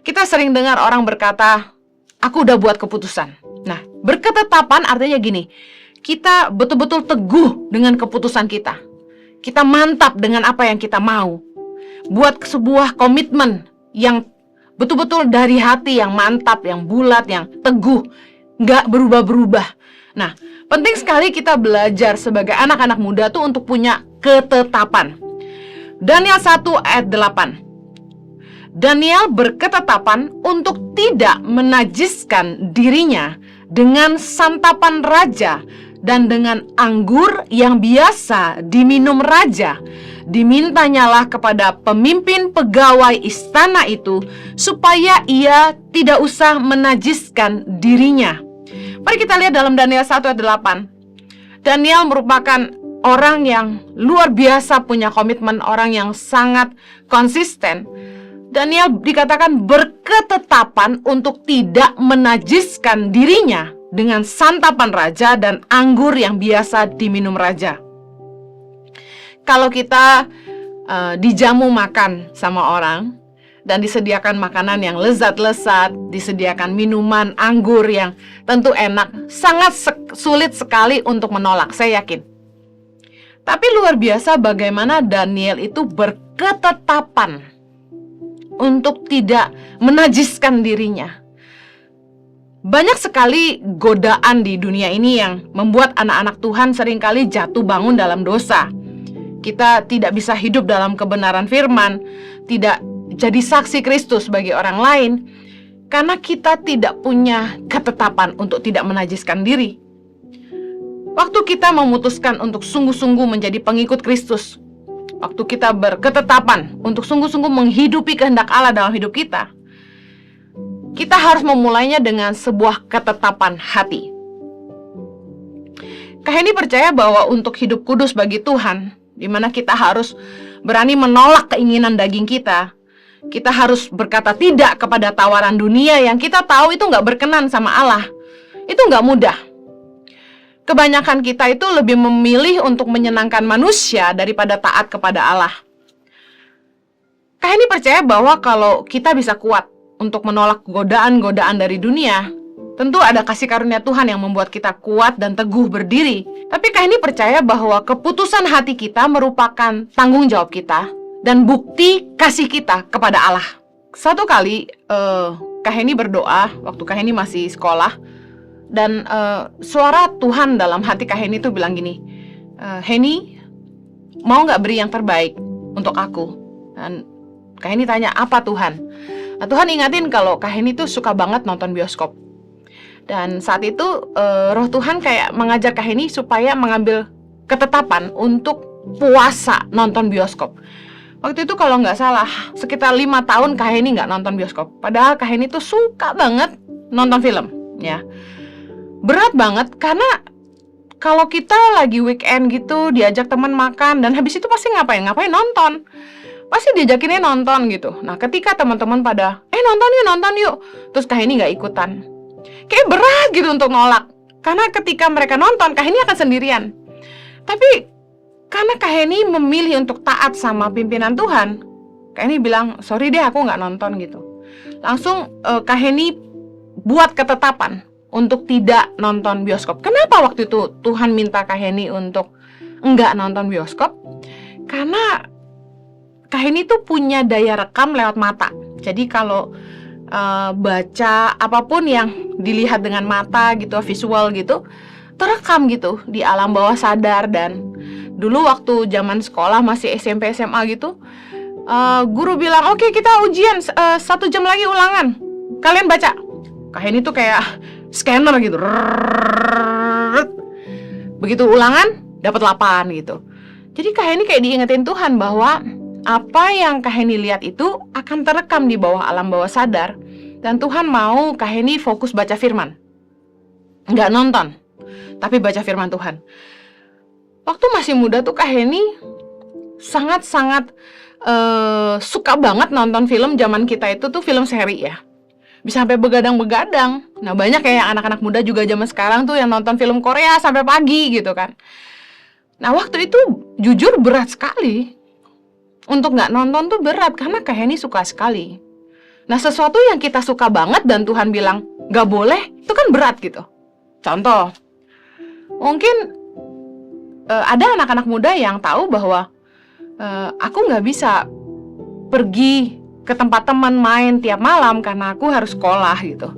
Kita sering dengar orang berkata, aku udah buat keputusan. Nah, berketetapan artinya gini, kita betul-betul teguh dengan keputusan kita. Kita mantap dengan apa yang kita mau. Buat sebuah komitmen yang betul-betul dari hati, yang mantap, yang bulat, yang teguh, nggak berubah-berubah. Nah, penting sekali kita belajar sebagai anak-anak muda tuh untuk punya ketetapan. Daniel 1 ayat 8. Daniel berketetapan untuk tidak menajiskan dirinya dengan santapan raja dan dengan anggur yang biasa diminum raja. Dimintanyalah kepada pemimpin pegawai istana itu supaya ia tidak usah menajiskan dirinya. Mari kita lihat dalam Daniel 1 ayat 8. Daniel merupakan orang yang luar biasa punya komitmen, orang yang sangat konsisten. Daniel dikatakan berketetapan untuk tidak menajiskan dirinya dengan santapan raja dan anggur yang biasa diminum raja. Kalau kita dijamu makan sama orang dan disediakan makanan yang lezat-lezat, disediakan minuman anggur yang tentu enak, sangat sulit sekali untuk menolak, saya yakin. Tapi luar biasa bagaimana Daniel itu berketetapan untuk tidak menajiskan dirinya. Banyak sekali godaan di dunia ini yang membuat anak-anak Tuhan seringkali jatuh bangun dalam dosa. Kita tidak bisa hidup dalam kebenaran firman, tidak jadi saksi Kristus bagi orang lain, karena kita tidak punya ketetapan untuk tidak menajiskan diri. Waktu kita memutuskan untuk sungguh-sungguh menjadi pengikut Kristus, waktu kita berketetapan untuk sungguh-sungguh menghidupi kehendak Allah dalam hidup kita, kita harus memulainya dengan sebuah ketetapan hati. Kak Henny percaya bahwa untuk hidup kudus bagi Tuhan, di mana kita harus berani menolak keinginan daging kita, kita harus berkata tidak kepada tawaran dunia yang kita tahu itu nggak berkenan sama Allah. Itu nggak mudah. Kebanyakan kita itu lebih memilih untuk menyenangkan manusia daripada taat kepada Allah. Kak Henny percaya bahwa kalau kita bisa kuat untuk menolak godaan-godaan dari dunia, tentu ada kasih karunia Tuhan yang membuat kita kuat dan teguh berdiri. Tapi Kak Henny percaya bahwa keputusan hati kita merupakan tanggung jawab kita dan bukti kasih kita kepada Allah. Satu kali Kak Henny berdoa waktu Kak Henny masih sekolah. Dan suara Tuhan dalam hati Kak Henny itu bilang gini, Henny, mau gak beri yang terbaik untuk aku? Dan Kak Henny tanya, apa Tuhan? Nah, Tuhan ingatin kalau Kak Henny tuh suka banget nonton bioskop. Dan saat itu roh Tuhan kayak mengajar Kak Henny supaya mengambil ketetapan untuk puasa nonton bioskop. Waktu itu kalau nggak salah sekitar 5 tahun Kak Henny nggak nonton bioskop. Padahal Kak Henny tuh suka banget nonton film, ya. Berat banget karena kalau kita lagi weekend gitu diajak teman makan dan habis itu pasti ngapain nonton. Pasti diajakinnya nonton gitu. Nah, ketika teman-teman pada nonton yuk. Terus Kak Henny nggak ikutan. Kayak berat gitu untuk nolak. Karena ketika mereka nonton, Kak Henny akan sendirian. Tapi karena Kak Henny memilih untuk taat sama pimpinan Tuhan, Kak Henny bilang, sorry deh aku nggak nonton gitu. Langsung Kak Henny buat ketetapan untuk tidak nonton bioskop. Kenapa waktu itu Tuhan minta Kak Henny untuk enggak nonton bioskop? Karena Kak Henny tuh punya daya rekam lewat mata. Jadi kalau baca apapun yang dilihat dengan mata gitu, visual gitu, terekam gitu di alam bawah sadar. Dan dulu waktu zaman sekolah masih SMP SMA gitu, guru bilang, oke, kita ujian 1 jam lagi ulangan, kalian baca. Kak Henny tuh kayak scanner gitu. Begitu ulangan dapat 8 gitu. Jadi Kak Henny kayak diingetin Tuhan bahwa apa yang Kak Henny lihat itu akan terekam di bawah alam bawah sadar. Dan Tuhan mau Kak Henny fokus baca firman, nggak nonton, tapi baca firman Tuhan. Waktu masih muda tuh Kak Henny sangat-sangat suka banget nonton film. Zaman kita itu tuh film seri ya, bisa sampai begadang-begadang. Nah, banyak kayak anak-anak muda juga zaman sekarang tuh yang nonton film Korea sampai pagi gitu kan. Nah, waktu itu jujur berat sekali. Untuk nggak nonton tuh berat, karena Kak Henny suka sekali. Nah, sesuatu yang kita suka banget dan Tuhan bilang gak boleh, itu kan berat gitu. Contoh, mungkin ada anak-anak muda yang tahu bahwa aku gak bisa pergi ke tempat teman main tiap malam karena aku harus sekolah gitu.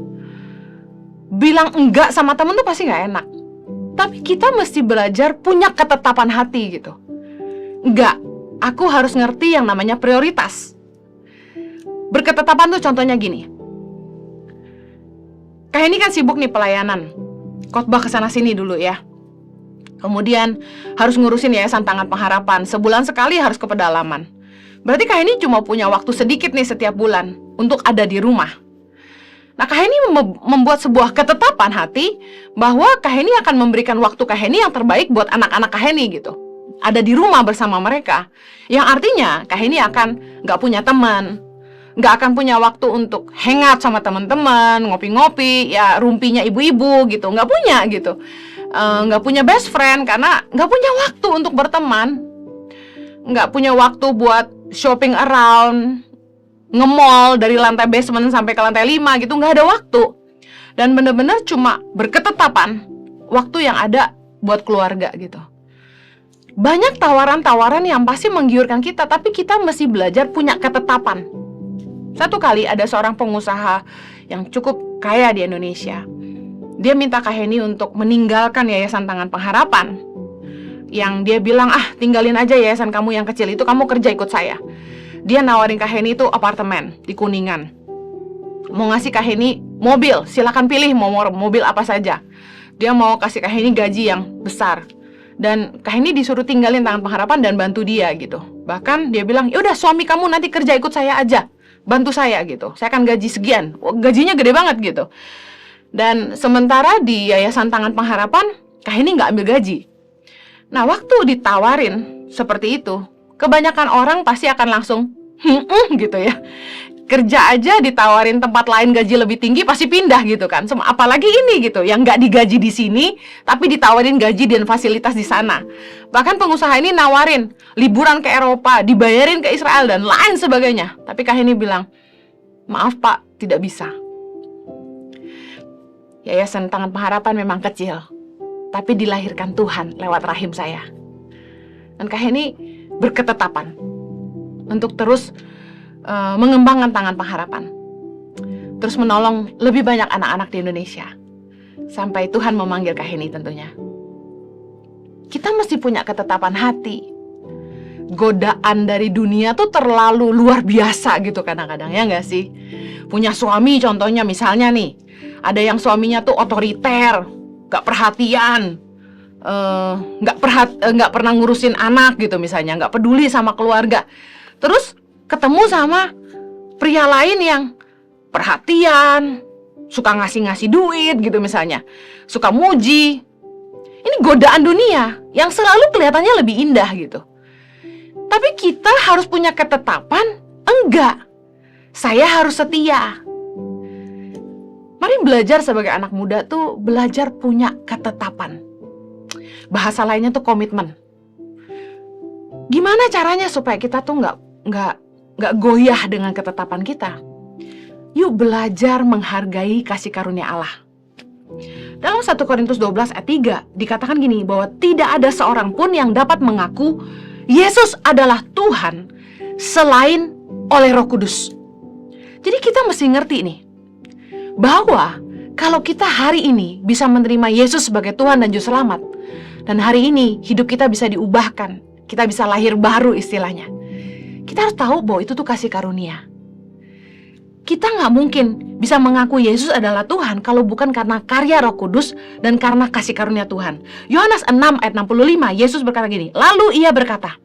Bilang enggak sama temen tuh pasti gak enak. Tapi kita mesti belajar punya ketetapan hati gitu. Enggak, aku harus ngerti yang namanya prioritas. Berketetapan tuh contohnya gini. Kayak ini kan sibuk nih pelayanan, khotbah kesana sini dulu ya. Kemudian harus ngurusin Yayasan Tangan Pengharapan, sebulan sekali harus ke pedalaman. Berarti Kak Heni cuma punya waktu sedikit nih setiap bulan untuk ada di rumah. Nah, Kak Heni membuat sebuah ketetapan hati bahwa Kak Heni akan memberikan waktu Kak Heni yang terbaik buat anak-anak Kak Heni gitu. Ada di rumah bersama mereka. Yang artinya Kak Heni akan gak punya teman, gak akan punya waktu untuk hangout sama teman-teman, ngopi-ngopi, ya rumpinya ibu-ibu gitu, gak punya gitu. Gak punya best friend karena gak punya waktu untuk berteman. Gak punya waktu buat shopping around, nge-mall dari lantai basement sampai ke lantai 5 gitu, gak ada waktu. Dan bener-bener cuma berketetapan waktu yang ada buat keluarga gitu. Banyak tawaran-tawaran yang pasti menggiurkan kita, tapi kita mesti belajar punya ketetapan. Satu kali ada seorang pengusaha yang cukup kaya di Indonesia. Dia minta Kak Heni untuk meninggalkan Yayasan Tangan Pengharapan. Yang dia bilang, tinggalin aja yayasan kamu yang kecil itu, kamu kerja ikut saya. Dia nawarin Kak Heni itu apartemen di Kuningan. Mau ngasih Kak Heni mobil, silakan pilih mau mobil apa saja. Dia mau kasih Kak Heni gaji yang besar. Dan Kak Heni disuruh tinggalin Tangan Pengharapan dan bantu dia gitu. Bahkan dia bilang, yaudah suami kamu nanti kerja ikut saya aja, bantu saya gitu. Saya akan gaji sekian. Gajinya gede banget gitu. Dan sementara di Yayasan Tangan Pengharapan, Kak Heni nggak ambil gaji. Nah, waktu ditawarin seperti itu, kebanyakan orang pasti akan langsung gitu ya. Kerja aja ditawarin tempat lain gaji lebih tinggi pasti pindah gitu kan. Apalagi ini gitu, yang nggak digaji di sini tapi ditawarin gaji dan fasilitas di sana. Bahkan pengusaha ini nawarin liburan ke Eropa, dibayarin ke Israel dan lain sebagainya. Tapi Kak Heni bilang, maaf Pak, tidak bisa. Yayasan Tangan Pengharapan memang kecil, tapi dilahirkan Tuhan lewat rahim saya. Dan Kak Heni berketetapan untuk terus mengembangkan Tangan Pengharapan, terus menolong lebih banyak anak-anak di Indonesia, sampai Tuhan memanggil Kak Heni tentunya. Kita mesti punya ketetapan hati. Godaan dari dunia tuh terlalu luar biasa gitu kadang-kadang, ya nggak sih? Punya suami contohnya misalnya nih, ada yang suaminya tuh otoriter, gak perhatian, nggak pernah ngurusin anak gitu misalnya, nggak peduli sama keluarga. Terus ketemu sama pria lain yang perhatian, suka ngasih-ngasih duit gitu misalnya, suka muji. Ini godaan dunia yang selalu kelihatannya lebih indah gitu. Tapi kita harus punya ketetapan, enggak, saya harus setia. Mari belajar sebagai anak muda tuh belajar punya ketetapan. Bahasa lainnya tuh komitmen. Gimana caranya supaya kita tuh nggak goyah dengan ketetapan kita? Yuk belajar menghargai kasih karunia Allah. Dalam 1 Korintus 12 ayat 3 dikatakan gini, bahwa tidak ada seorang pun yang dapat mengaku Yesus adalah Tuhan selain oleh Roh Kudus. Jadi kita mesti ngerti nih, bahwa kalau kita hari ini bisa menerima Yesus sebagai Tuhan dan Juru Selamat, dan hari ini hidup kita bisa diubahkan, kita bisa lahir baru istilahnya, kita harus tahu bahwa itu tuh kasih karunia. Kita nggak mungkin bisa mengaku Yesus adalah Tuhan kalau bukan karena karya Roh Kudus dan karena kasih karunia Tuhan. Yohanes 6 ayat 65, Yesus berkata gini, lalu ia berkata,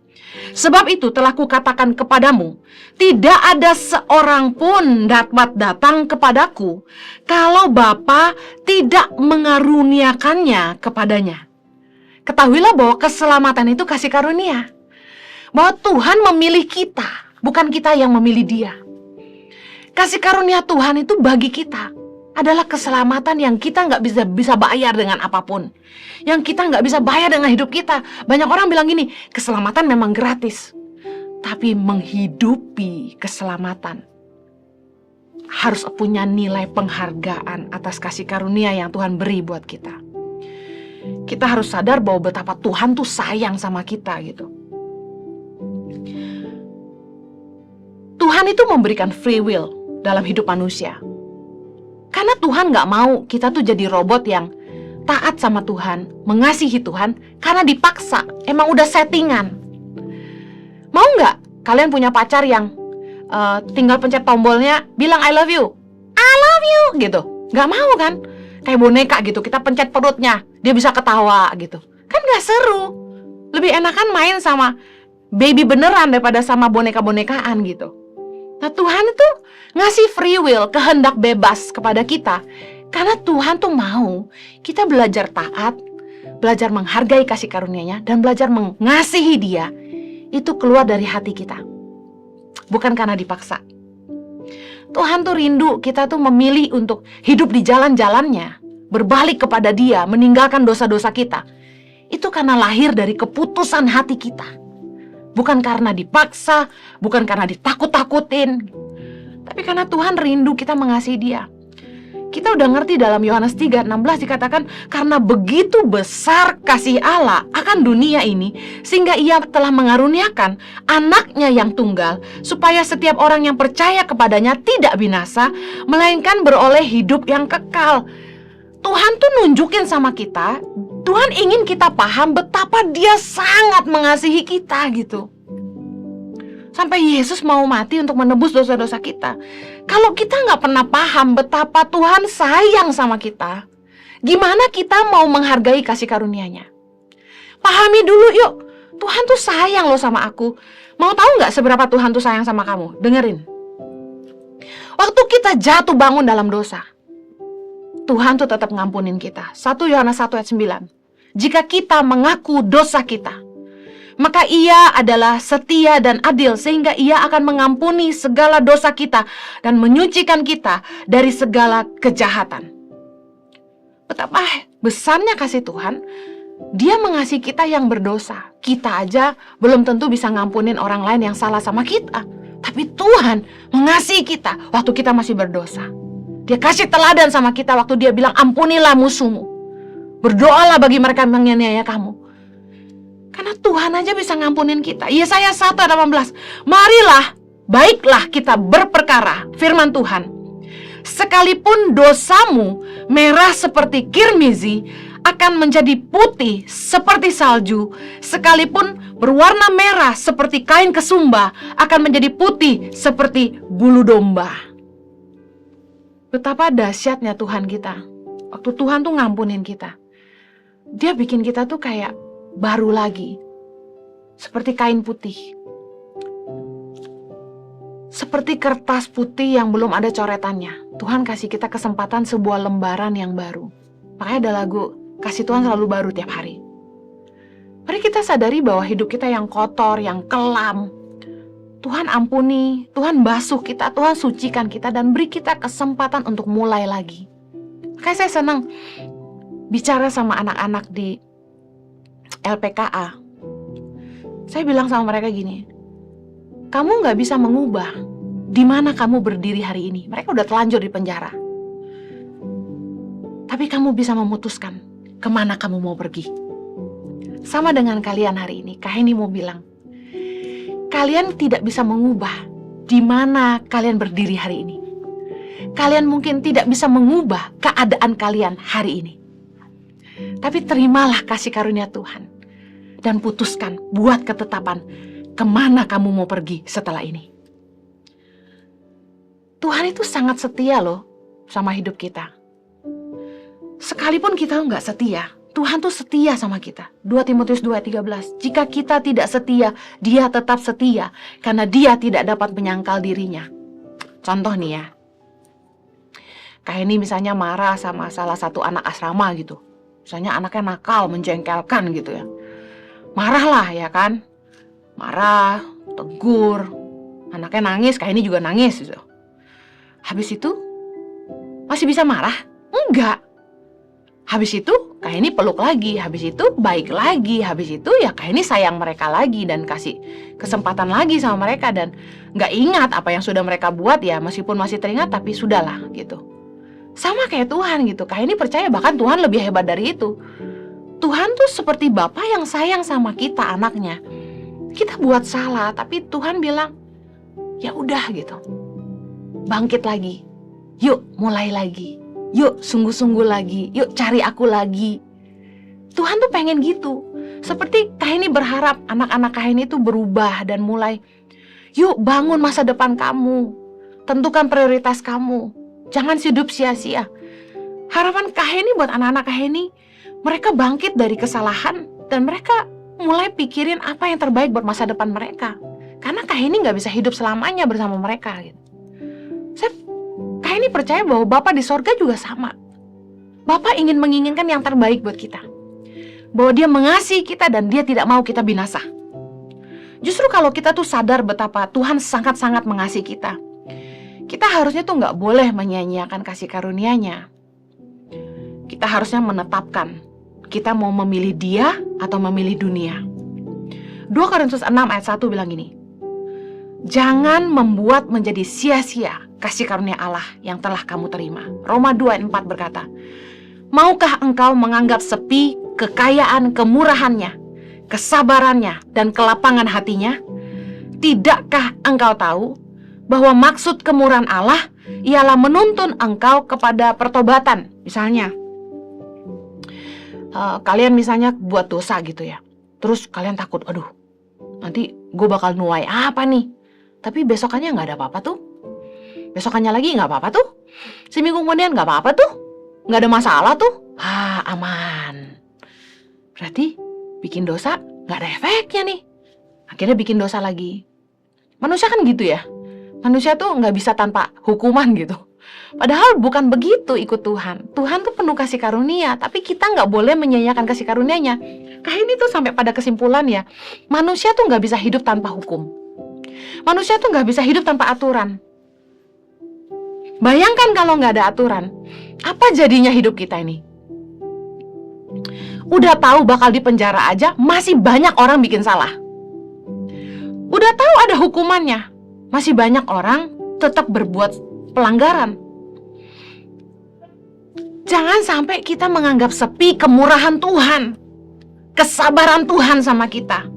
sebab itu telah kukatakan kepadamu, tidak ada seorang pun dapat datang kepadaku kalau Bapa tidak mengaruniakannya kepadanya. Ketahuilah bahwa keselamatan itu kasih karunia. Bahwa Tuhan memilih kita, bukan kita yang memilih Dia. Kasih karunia Tuhan itu bagi kita adalah keselamatan yang kita nggak bisa bayar dengan apapun. Yang kita nggak bisa bayar dengan hidup kita. Banyak orang bilang gini, keselamatan memang gratis. Tapi menghidupi keselamatan harus punya nilai penghargaan atas kasih karunia yang Tuhan beri buat kita. Kita harus sadar bahwa betapa Tuhan tuh sayang sama kita gitu. Tuhan itu memberikan free will dalam hidup manusia. Karena Tuhan gak mau kita tuh jadi robot yang taat sama Tuhan, mengasihi Tuhan karena dipaksa, emang udah settingan. Mau gak kalian punya pacar yang tinggal pencet tombolnya, bilang I love you gitu? Gak mau kan? Kayak boneka gitu, kita pencet perutnya, dia bisa ketawa gitu. Kan gak seru. Lebih enakan main sama baby beneran daripada sama boneka-bonekaan gitu. Nah, Tuhan itu ngasih free will, kehendak bebas kepada kita. Karena Tuhan tuh mau kita belajar taat, belajar menghargai kasih karunia-Nya, dan belajar mengasihi Dia. Itu keluar dari hati kita, bukan karena dipaksa. Tuhan tuh rindu kita tuh memilih untuk hidup di jalan-jalannya, berbalik kepada Dia, meninggalkan dosa-dosa kita. Itu karena lahir dari keputusan hati kita, bukan karena dipaksa, bukan karena ditakut-takutin, tapi karena Tuhan rindu kita mengasihi Dia. Kita udah ngerti dalam Yohanes 3:16 dikatakan, karena begitu besar kasih Allah akan dunia ini, sehingga Ia telah mengaruniakan anaknya yang tunggal, supaya setiap orang yang percaya kepadanya tidak binasa, melainkan beroleh hidup yang kekal. Tuhan tuh nunjukin sama kita, Tuhan ingin kita paham betapa Dia sangat mengasihi kita gitu. Sampai Yesus mau mati untuk menebus dosa-dosa kita. Kalau kita nggak pernah paham betapa Tuhan sayang sama kita, gimana kita mau menghargai kasih karunia-Nya? Pahami dulu yuk, Tuhan tuh sayang loh sama aku. Mau tahu nggak seberapa Tuhan tuh sayang sama kamu? Dengerin. Waktu kita jatuh bangun dalam dosa, Tuhan tuh tetap ngampunin kita. 1 Yohanes 1:9. Jika kita mengaku dosa kita, maka Ia adalah setia dan adil, sehingga Ia akan mengampuni segala dosa kita dan menyucikan kita dari segala kejahatan. Betapa besarnya kasih Tuhan. Dia mengasihi kita yang berdosa. Kita aja belum tentu bisa ngampunin orang lain yang salah sama kita, tapi Tuhan mengasihi kita waktu kita masih berdosa. Dia kasih teladan sama kita waktu Dia bilang, ampunilah musuhmu, berdoalah bagi mereka yang menganiaya kamu. Karena Tuhan aja bisa ngampunin kita. Yesaya 1:18. Marilah, baiklah kita berperkara, firman Tuhan. Sekalipun dosamu merah seperti kirmizi, akan menjadi putih seperti salju. Sekalipun berwarna merah seperti kain kesumba, akan menjadi putih seperti bulu domba. Betapa dahsyatnya Tuhan kita. Waktu Tuhan tuh ngampunin kita, Dia bikin kita tuh kayak baru lagi, seperti kain putih, seperti kertas putih yang belum ada coretannya. Tuhan kasih kita kesempatan sebuah lembaran yang baru. Makanya ada lagu, kasih Tuhan selalu baru tiap hari. Mari kita sadari bahwa hidup kita yang kotor, yang kelam, Tuhan ampuni, Tuhan basuh kita, Tuhan sucikan kita, dan beri kita kesempatan untuk mulai lagi. Makanya saya senang bicara sama anak-anak di LPKA. Saya bilang sama mereka gini, kamu gak bisa mengubah di mana kamu berdiri hari ini. Mereka udah telanjur di penjara, tapi kamu bisa memutuskan kemana kamu mau pergi. Sama dengan kalian hari ini, Kak Henny mau bilang, kalian tidak bisa mengubah di mana kalian berdiri hari ini. Kalian mungkin tidak bisa mengubah keadaan kalian hari ini, tapi terimalah kasih karunia Tuhan dan putuskan, buat ketetapan kemana kamu mau pergi setelah ini. Tuhan itu sangat setia loh sama hidup kita. Sekalipun kita nggak setia, Tuhan tuh setia sama kita. 2 Timotius 2:13. Jika kita tidak setia, Dia tetap setia, karena Dia tidak dapat menyangkal dirinya. Contoh nih ya, kayak ini misalnya marah sama salah satu anak asrama gitu. Misalnya anaknya nakal, menjengkelkan gitu ya. Marahlah ya kan. Marah, tegur. Anaknya nangis, kayak ini juga nangis gitu. Habis itu masih bisa marah? Enggak. Habis itu Kaheni peluk lagi, habis itu baik lagi, habis itu ya Kaheni sayang mereka lagi dan kasih kesempatan lagi sama mereka, dan nggak ingat apa yang sudah mereka buat ya, meskipun masih teringat tapi sudahlah gitu. Sama kayak Tuhan gitu, Kaheni percaya bahkan Tuhan lebih hebat dari itu. Tuhan tuh seperti Bapa yang sayang sama kita, anaknya. Kita buat salah tapi Tuhan bilang, ya udah gitu, bangkit lagi, yuk mulai lagi. Yuk sungguh-sungguh lagi, yuk cari aku lagi. Tuhan tuh pengen gitu. Seperti Kaheni berharap anak-anak Kaheni itu berubah dan mulai, yuk bangun masa depan kamu, tentukan prioritas kamu, jangan hidup sia-sia. Harapan Kaheni buat anak-anak Kaheni, mereka bangkit dari kesalahan dan mereka mulai pikirin apa yang terbaik buat masa depan mereka. Karena Kaheni gak bisa hidup selamanya bersama mereka gitu. Kaheni percaya bahwa Bapa di sorga juga sama. Bapa ingin menginginkan yang terbaik buat kita. Bahwa Dia mengasihi kita dan Dia tidak mau kita binasa. Justru kalau kita tuh sadar betapa Tuhan sangat-sangat mengasihi kita, kita harusnya tuh gak boleh menyia-nyiakan kasih karunia-Nya. Kita harusnya menetapkan, kita mau memilih Dia atau memilih dunia. 2 Korintus 6 ayat 1 bilang gini, jangan membuat menjadi sia-sia kasih karunia Allah yang telah kamu terima. Roma 2 ayat 4 berkata, maukah engkau menganggap sepi kekayaan kemurahannya, kesabarannya, dan kelapangan hatinya? Tidakkah engkau tahu bahwa maksud kemurahan Allah ialah menuntun engkau kepada pertobatan? Misalnya, kalian misalnya buat dosa gitu ya, terus kalian takut, aduh nanti gue bakal nuai apa nih? Tapi besokannya gak ada apa-apa tuh. Besokannya lagi gak apa-apa tuh. Seminggu kemudian gak apa-apa tuh. Gak ada masalah tuh. Aman. Berarti bikin dosa gak ada efeknya nih. Akhirnya bikin dosa lagi. Manusia kan gitu ya. Manusia tuh gak bisa tanpa hukuman gitu. Padahal bukan begitu ikut Tuhan. Tuhan tuh penuh kasih karunia, tapi kita gak boleh menyia-nyiakan kasih karunia-Nya. Kaheni tuh sampai pada kesimpulan ya, manusia tuh gak bisa hidup tanpa hukum. Manusia tuh gak bisa hidup tanpa aturan. Bayangkan kalau gak ada aturan, apa jadinya hidup kita ini? Udah tahu bakal dipenjara aja, masih banyak orang bikin salah. Udah tahu ada hukumannya, masih banyak orang tetap berbuat pelanggaran. Jangan sampai kita menganggap sepi kemurahan Tuhan, kesabaran Tuhan sama kita.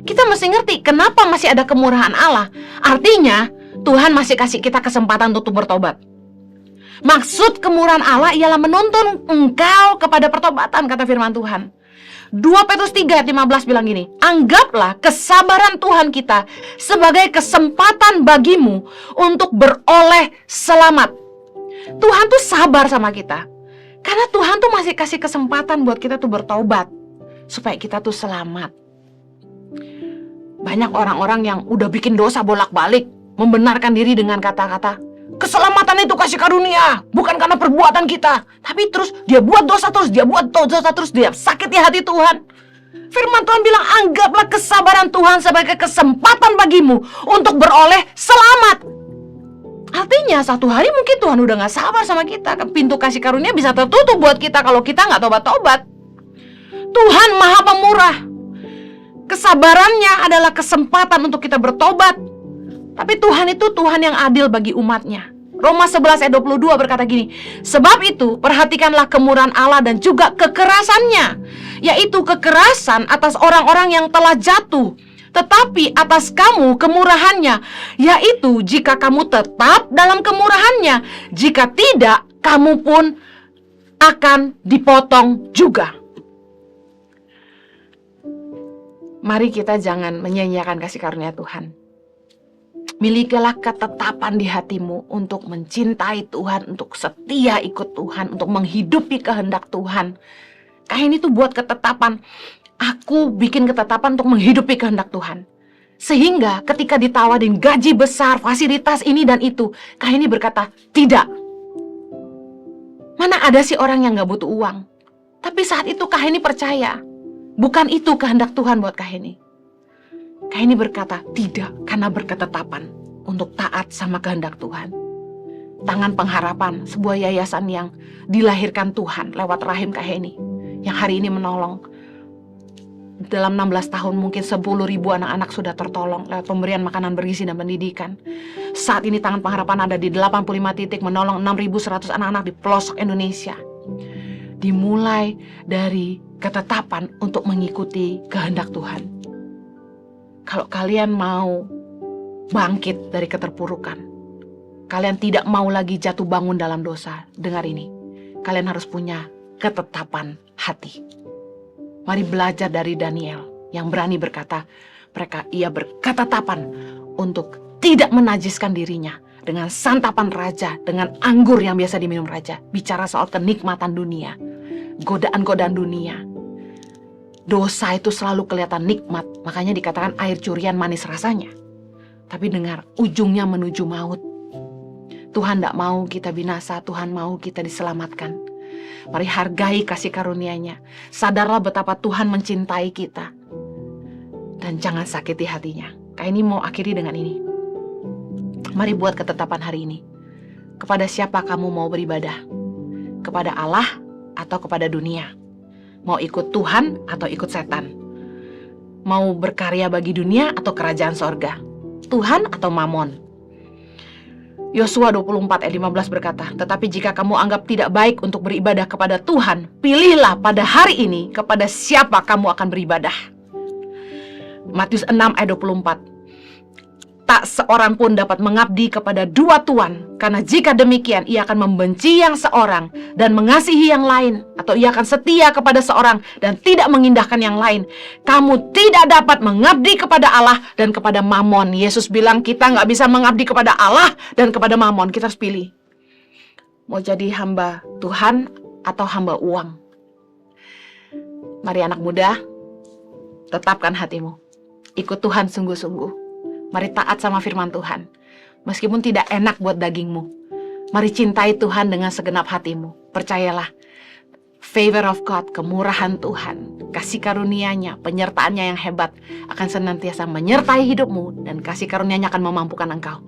Kita mesti ngerti kenapa masih ada kemurahan Allah. Artinya Tuhan masih kasih kita kesempatan untuk bertobat. Maksud kemurahan Allah ialah menuntun engkau kepada pertobatan, kata firman Tuhan. 2 Petrus 3 ayat 15 bilang gini, anggaplah kesabaran Tuhan kita sebagai kesempatan bagimu untuk beroleh selamat. Tuhan tuh sabar sama kita, karena Tuhan tuh masih kasih kesempatan buat kita tuh bertobat, supaya kita tuh selamat. Banyak orang-orang yang udah bikin dosa bolak-balik, membenarkan diri dengan kata-kata, keselamatan itu kasih karunia, bukan karena perbuatan kita. Tapi terus dia buat dosa terus, dia sakiti hati Tuhan. Firman Tuhan bilang, anggaplah kesabaran Tuhan sebagai kesempatan bagimu untuk beroleh selamat. Artinya satu hari mungkin Tuhan udah gak sabar sama kita. Pintu kasih karunia bisa tertutup buat kita kalau kita gak tobat-tobat. Tuhan Maha Pemurah. Kesabarannya adalah kesempatan untuk kita bertobat. Tapi Tuhan itu Tuhan yang adil bagi umatnya. Roma 11 ayat 22 berkata gini, sebab itu perhatikanlah kemurahan Allah dan juga kekerasannya, yaitu kekerasan atas orang-orang yang telah jatuh, tetapi atas kamu kemurahannya, yaitu jika kamu tetap dalam kemurahannya, jika tidak kamu pun akan dipotong juga. Mari kita jangan menyia-nyiakan kasih karunia Tuhan. Milikilah ketetapan di hatimu untuk mencintai Tuhan, untuk setia ikut Tuhan, untuk menghidupi kehendak Tuhan. Kaheni itu buat ketetapan, aku bikin ketetapan untuk menghidupi kehendak Tuhan. Sehingga ketika ditawarin gaji besar, fasilitas ini dan itu, Kaheni berkata, tidak. Mana ada sih orang yang gak butuh uang? Tapi saat itu Kaheni percaya, bukan itu kehendak Tuhan buat Kaheni. Kaheni berkata tidak, karena berketetapan untuk taat sama kehendak Tuhan. Tangan Pengharapan, sebuah yayasan yang dilahirkan Tuhan lewat rahim Kak Heni, yang hari ini menolong. Dalam 16 tahun mungkin 10.000 anak-anak sudah tertolong lewat pemberian makanan bergizi dan pendidikan. Saat ini Tangan Pengharapan ada di 85 titik menolong 6.100 anak-anak di pelosok Indonesia. Dimulai dari ketetapan untuk mengikuti kehendak Tuhan. Kalau kalian mau bangkit dari keterpurukan, kalian tidak mau lagi jatuh bangun dalam dosa, dengar ini, kalian harus punya ketetapan hati. Mari belajar dari Daniel yang berani berkata, ia berketetapan untuk tidak menajiskan dirinya dengan santapan raja, dengan anggur yang biasa diminum raja. Bicara soal kenikmatan dunia, godaan-godaan dunia. Dosa itu selalu kelihatan nikmat, makanya dikatakan air curian manis rasanya. Tapi dengar, ujungnya menuju maut. Tuhan tidak mau kita binasa, Tuhan mau kita diselamatkan. Mari hargai kasih karunia-Nya. Sadarlah betapa Tuhan mencintai kita. Dan jangan sakiti hatinya. Kayak ini mau akhiri dengan ini. Mari buat ketetapan hari ini. Kepada siapa kamu mau beribadah? Kepada Allah atau kepada dunia? Mau ikut Tuhan atau ikut setan? Mau berkarya bagi dunia atau kerajaan sorga? Tuhan atau Mamon? Yosua 24 ayat 15 berkata, tetapi jika kamu anggap tidak baik untuk beribadah kepada Tuhan, pilihlah pada hari ini kepada siapa kamu akan beribadah. Matius 6 ayat 24. Tak seorang pun dapat mengabdi kepada dua tuan, karena jika demikian ia akan membenci yang seorang dan mengasihi yang lain, atau ia akan setia kepada seorang dan tidak mengindahkan yang lain. Kamu tidak dapat mengabdi kepada Allah dan kepada Mamon. Yesus bilang kita nggak bisa mengabdi kepada Allah dan kepada Mamon. Kita harus pilih. Mau jadi hamba Tuhan atau hamba uang? Mari anak muda, tetapkan hatimu. Ikut Tuhan sungguh-sungguh. Mari taat sama firman Tuhan. Meskipun tidak enak buat dagingmu. Mari cintai Tuhan dengan segenap hatimu. Percayalah, favor of God, kemurahan Tuhan, kasih karunia-Nya, penyertaannya yang hebat akan senantiasa menyertai hidupmu, dan kasih karunia-Nya akan memampukan engkau